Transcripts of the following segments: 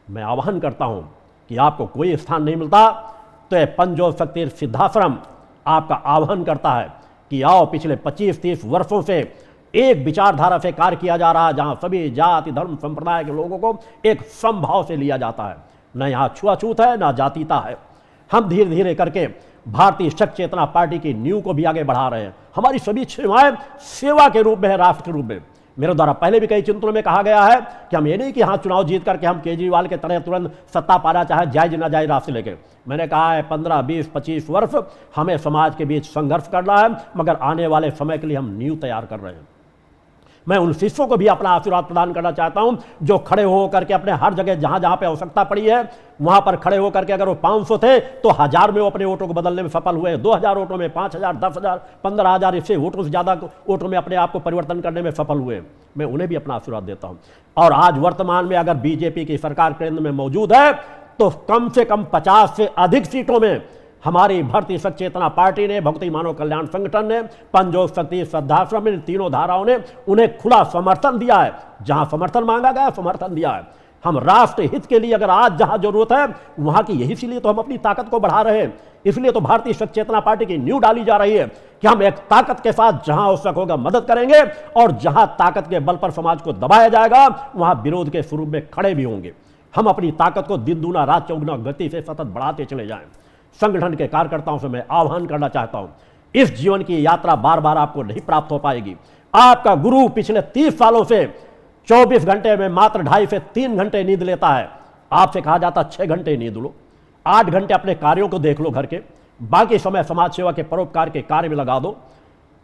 मैं आह्वान करता हूं कि आपको कोई स्थान नहीं मिलता तो यह पंजोर फकीर सिद्धाश्रम आपका आह्वान करता है कि आओ, पिछले 25-30 वर्षों से एक विचारधारा से कार्य किया जा रहा है जहां सभी जाति धर्म संप्रदाय के लोगों को एक समभाव से लिया जाता है। न यहाँ छुआछूत है, न जातीयता है। हम धीरे धीरे करके भारतीय शक्ति चेतना पार्टी की नींव को भी आगे बढ़ा रहे हैं। हमारी सभी सेवाएं सेवा के रूप में है, राष्ट्र के रूप में। मेरे द्वारा पहले भी कई चिंतनों में कहा गया है कि हम ये नहीं कि हाँ चुनाव जीत करके हम केजरीवाल के तरह तुरंत सत्ता पाना चाहे जायज ना जायज रास्ते लेके। मैंने कहा है 15, 20, 25 वर्ष हमें समाज के बीच संघर्ष करना है, मगर आने वाले समय के लिए हम नींव तैयार कर रहे हैं। मैं उन शिष्यों को भी अपना आशीर्वाद प्रदान करना चाहता हूं जो खड़े होकर के अपने हर जगह जहां जहां पे आवश्यकता पड़ी है वहां पर खड़े होकर के, अगर वो 500 थे तो 1000 में वो अपने वोटों को बदलने में सफल हुए, 2000 वोटों में, 5000, 10,000, 15,000, इससे वोटों से ज्यादा वोटों में अपने आप को परिवर्तन करने में सफल हुए। मैं उन्हें भी अपना आशीर्वाद देता हूं। और आज वर्तमान में अगर बीजेपी की सरकार केंद्र में मौजूद है तो कम से कम 50 से अधिक सीटों में हमारी भारतीय शक्ति चेतना पार्टी ने, भक्ति मानव कल्याण संगठन ने, पंजोर फकीर सिद्धाश्रम ने, तीनों धाराओं ने उन्हें खुला समर्थन दिया है। जहां समर्थन मांगा गया समर्थन दिया है। हम राष्ट्र हित के लिए अगर आज जहां जरूरत है वहां की यही, इसीलिए तो हम अपनी ताकत को बढ़ा रहे हैं। इसलिए तो भारतीय शक्ति चेतना पार्टी की नींव डाली जा रही है कि हम एक ताकत के साथ जहां आवश्यक होगा मदद करेंगे और जहां ताकत के बल पर समाज को दबाया जाएगा वहां विरोध के स्वरूप में खड़े भी होंगे। हम अपनी ताकत को दिन दूना रात चौगुना गति से सतत बढ़ाते चले जाएं। संगठन के कार्यकर्ताओं से मैं आह्वान करना चाहता हूं, इस जीवन की यात्रा बार बार आपको नहीं प्राप्त हो पाएगी। आपका गुरु पिछले 30 सालों से 24 घंटे में मात्र 2.5 से 3 घंटे नींद लेता है। आपसे कहा जाता 6 घंटे नींद लो, 8 घंटे अपने कार्यों को देख लो घर के, बाकी समय समाज सेवा के परोपकार के कार्य में लगा दो।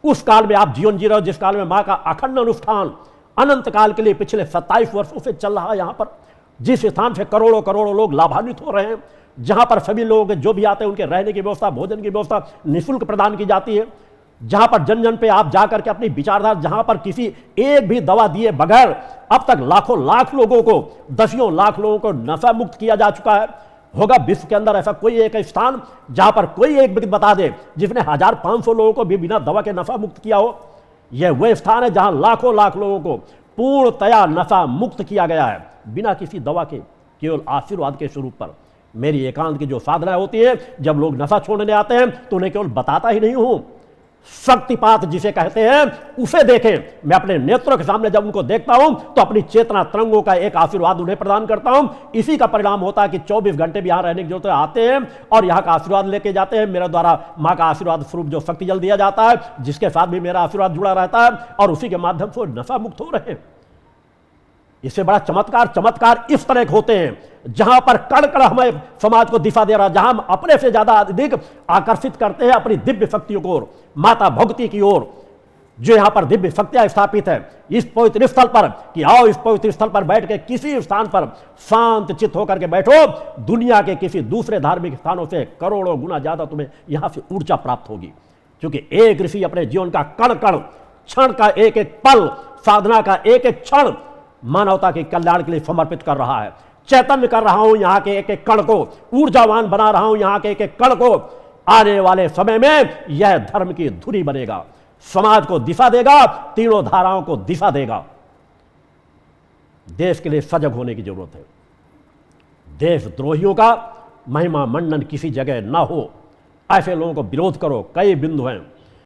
उस काल में आप जीवन जी रहे हो जिस काल में मां का अखंड अनुष्ठान अनंत काल के लिए पिछले 27 वर्षों से चल रहा है। यहां पर जिस स्थान से करोड़ों करोड़ों लोग लाभान्वित हो रहे हैं, जहां पर सभी लोग जो भी आते हैं उनके रहने की व्यवस्था, भोजन की व्यवस्था निःशुल्क प्रदान की जाती है, जहां पर जन जन पे आप जाकर के अपनी विचारधारा, जहां पर किसी एक भी दवा दिए बगैर अब तक लाखों लाख लोगों को, दसियों लाख लोगों को नशा मुक्त किया जा चुका है। होगा विश्व के अंदर ऐसा कोई एक स्थान जहां पर कोई एक व्यक्ति बता दे जिसने 1500 लोगों को भी बिना दवा के नशा मुक्त किया हो। यह वह स्थान है जहां लाखों लाख लोगों को पूर्णतया नशा मुक्त किया गया है बिना किसी दवा के, केवल आशीर्वाद के स्वरूप पर। मेरी एकांत की जो साधना होती है, जब लोग नशा छोड़ने आते हैं तो उन्हें केवल बताता ही नहीं हूं, शक्तिपात जिसे कहते हैं उसे देखें। मैं अपने नेत्रों के सामने जब उनको देखता हूं तो अपनी चेतना तरंगों का एक आशीर्वाद उन्हें प्रदान करता हूं। इसी का परिणाम होता है कि 24 घंटे भी यहां रहने की जरूरत है, आते हैं और यहां का आशीर्वाद लेके जाते हैं। मेरे द्वारा मां का आशीर्वाद स्वरूप जो शक्ति जल दिया जाता है, जिसके साथ भी मेरा आशीर्वाद जुड़ा रहता है, और उसी के माध्यम से नशा मुक्त हो रहे हैं। इससे बड़ा चमत्कार इस तरह के होते हैं जहां पर कण कण हमें समाज को दिशा दे रहा है, जहां हम अपने से ज्यादा अधिक आकर्षित करते हैं अपनी दिव्य शक्तियों को ओर, माता भक्ति की ओर, जो यहां पर दिव्य शक्तियां स्थापित है इस पवित्र स्थल पर। कि आओ इस पवित्र स्थल पर बैठ के किसी स्थान पर शांत चित्त होकर के बैठो, दुनिया के किसी दूसरे धार्मिक स्थानों से करोड़ों गुना ज्यादा तुम्हें यहां से ऊर्जा प्राप्त होगी। क्योंकि एक ऋषि अपने जीवन का कण कण, क्षण का एक एक पल, साधना का एक एक क्षण मानवता के कल्याण के लिए समर्पित कर रहा है। चैतन्य कर रहा हूं यहां के एक एक कण को, ऊर्जावान बना रहा हूं यहां के एक एक कण को। आने वाले समय में यह धर्म की धुरी बनेगा, समाज को दिशा देगा, तीनों धाराओं को दिशा देगा। देश के लिए सजग होने की जरूरत है। देशद्रोहियों का महिमा मंडन किसी जगह ना हो, ऐसे लोगों को विरोध करो। कई बिंदु हैं।